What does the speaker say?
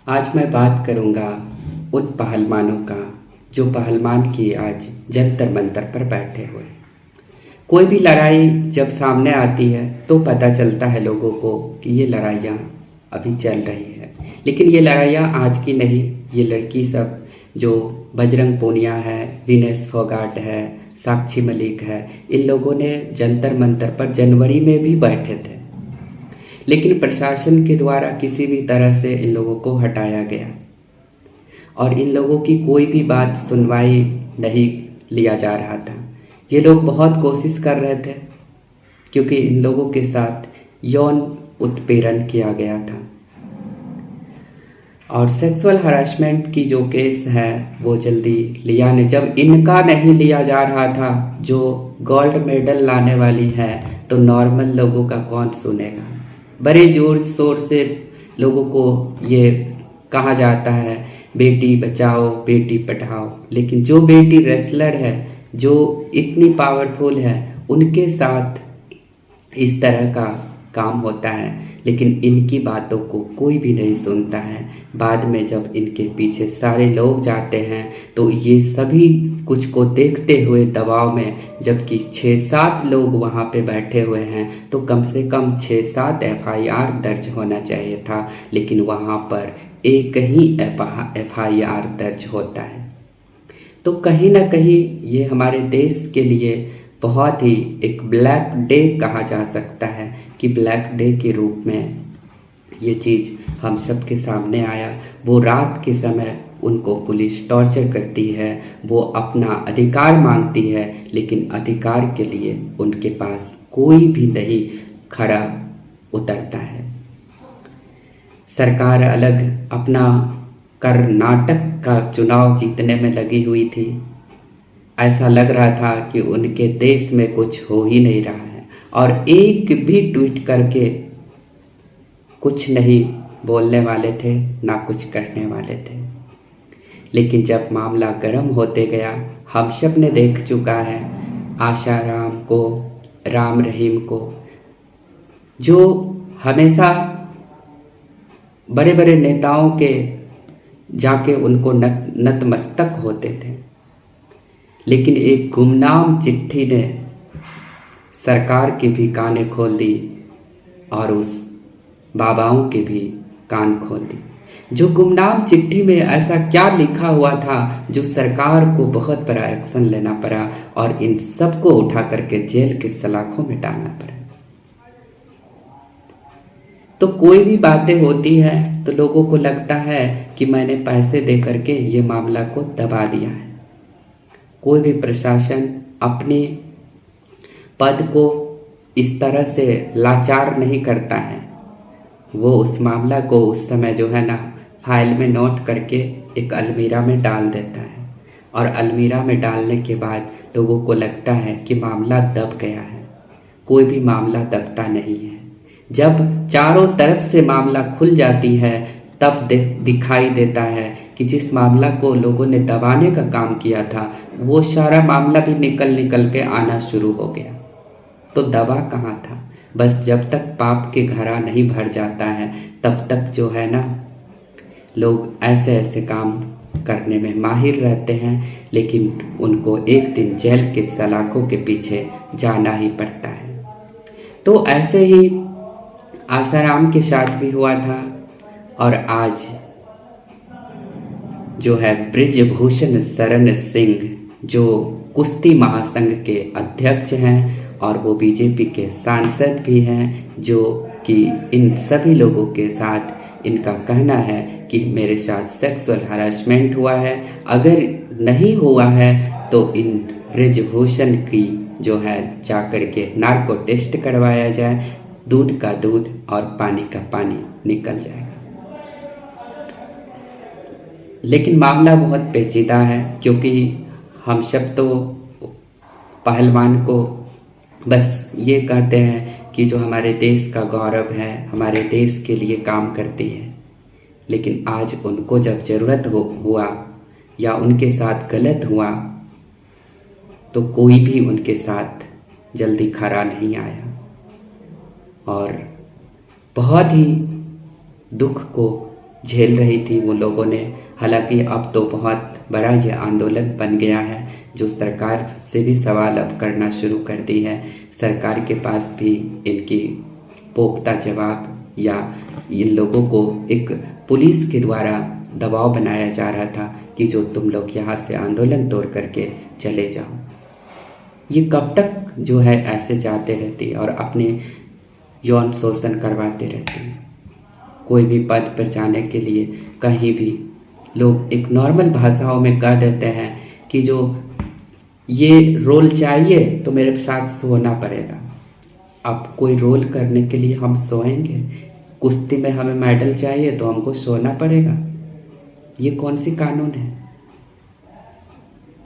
आज मैं बात करूंगा उन पहलवानों का जो पहलवान की आज जंतर मंतर पर बैठे हुए हैं। कोई भी लड़ाई जब सामने आती है तो पता चलता है लोगों को कि ये लड़ाइयाँ अभी चल रही है, लेकिन ये लड़ाइयाँ आज की नहीं। ये लड़की सब जो बजरंग पूनिया है, विनेश फोगाट है, साक्षी मलिक है, इन लोगों ने जंतर मंतर पर जनवरी में भी बैठे थे, लेकिन प्रशासन के द्वारा किसी भी तरह से इन लोगों को हटाया गया और इन लोगों की कोई भी बात सुनवाई नहीं लिया जा रहा था। ये लोग बहुत कोशिश कर रहे थे क्योंकि इन लोगों के साथ यौन उत्पीड़न किया गया था और सेक्सुअल हरासमेंट की जो केस है वो जल्दी लिया नहीं। जब इनका नहीं लिया जा रहा था जो गोल्ड मेडल लाने वाली है, तो नॉर्मल लोगों का कौन सुनेगा। बड़े जोर शोर से लोगों को ये कहा जाता है बेटी बचाओ बेटी पढ़ाओ, लेकिन जो बेटी रेसलर है, जो इतनी पावरफुल है, उनके साथ इस तरह का काम होता है, लेकिन इनकी बातों को कोई भी नहीं सुनता है। बाद में जब इनके पीछे सारे लोग जाते हैं तो ये सभी कुछ को देखते हुए दबाव में, जबकि 6-7 लोग वहाँ पे बैठे हुए हैं तो कम से कम 6-7 FIR दर्ज होना चाहिए था, लेकिन वहाँ पर एक ही FIR दर्ज होता है। तो कहीं ना कहीं ये हमारे देश के लिए बहुत ही एक ब्लैक डे कहा जा सकता है कि ब्लैक डे के रूप में ये चीज़ हम सब के सामने आया। वो रात के समय उनको पुलिस टॉर्चर करती है, वो अपना अधिकार मांगती है, लेकिन अधिकार के लिए उनके पास कोई भी नहीं खड़ा उतरता है। सरकार अलग अपना कर्नाटक का चुनाव जीतने में लगी हुई थी। ऐसा लग रहा था कि उनके देश में कुछ हो ही नहीं रहा है और एक भी ट्वीट करके कुछ नहीं बोलने वाले थे, ना कुछ करने वाले थे। लेकिन जब मामला गर्म होते गया, हम सब ने देख चुका है आशाराम को, राम रहीम को, जो हमेशा बड़े बड़े नेताओं के जाके उनको नतमस्तक होते थे, लेकिन एक गुमनाम चिट्ठी ने सरकार की भी कानें खोल दी और उस बाबाओं के भी कान खोल दी। जो गुमनाम चिट्ठी में ऐसा क्या लिखा हुआ था जो सरकार को बहुत बड़ा एक्शन लेना पड़ा और इन सबको उठा करके जेल के सलाखों में डालना पड़ा। तो कोई भी बातें होती है तो लोगों को लगता है कि मैंने पैसे दे करके ये मामला को दबा दिया है। कोई भी प्रशासन अपने पद को इस तरह से लाचार नहीं करता है। वो उस मामला को उस समय जो है ना फाइल में नोट करके एक अलमीरा में डाल देता है और अलमीरा में डालने के बाद लोगों को लगता है कि मामला दब गया है। कोई भी मामला दबता नहीं है। जब चारों तरफ से मामला खुल जाती है तब दिखाई देता है कि जिस मामला को लोगों ने दबाने का काम किया था वो सारा मामला भी निकल के आना शुरू हो गया। तो दबा कहाँ था। बस जब तक पाप के घड़ा नहीं भर जाता है तब तक जो है ना लोग ऐसे ऐसे काम करने में माहिर रहते हैं, लेकिन उनको एक दिन जेल के सलाखों के पीछे जाना ही पड़ता है। तो ऐसे ही आसाराम के साथ भी हुआ था और आज जो है ब्रिजभूषण शरण सिंह जो कुश्ती महासंघ के अध्यक्ष हैं और वो बीजेपी के सांसद भी हैं, जो कि इन सभी लोगों के साथ इनका कहना है कि मेरे साथ सेक्सुअल हरासमेंट हुआ है। अगर नहीं हुआ है तो इन ब्रिजभूषण की जो है जाकर के नार्को टेस्ट करवाया जाए, दूध का दूध और पानी का पानी निकल जाएगा। लेकिन मामला बहुत पेचीदा है क्योंकि हम सब तो पहलवान को बस ये कहते हैं कि जो हमारे देश का गौरव है, हमारे देश के लिए काम करती है, लेकिन आज उनको जब ज़रूरत हुआ या उनके साथ गलत हुआ तो कोई भी उनके साथ जल्दी खड़ा नहीं आया और बहुत ही दुख को झेल रही थी वो लोगों ने। हालांकि अब तो बहुत बड़ा ये आंदोलन बन गया है, जो सरकार से भी सवाल अब करना शुरू कर दी है। सरकार के पास भी इनकी पुख्ता जवाब, या इन लोगों को एक पुलिस के द्वारा दबाव बनाया जा रहा था कि जो तुम लोग यहाँ से आंदोलन तोड़ करके चले जाओ। ये कब तक जो है ऐसे जाते रहती और अपने यौन शोषण करवाते रहते हैं। कोई भी पद पर जाने के लिए कहीं भी लोग एक नॉर्मल भाषाओं में कह देते हैं कि जो ये रोल चाहिए तो मेरे साथ सोना पड़ेगा। अब कोई रोल करने के लिए हम सोएंगे? कुश्ती में हमें मेडल चाहिए तो हमको सोना पड़ेगा? ये कौन सी कानून है?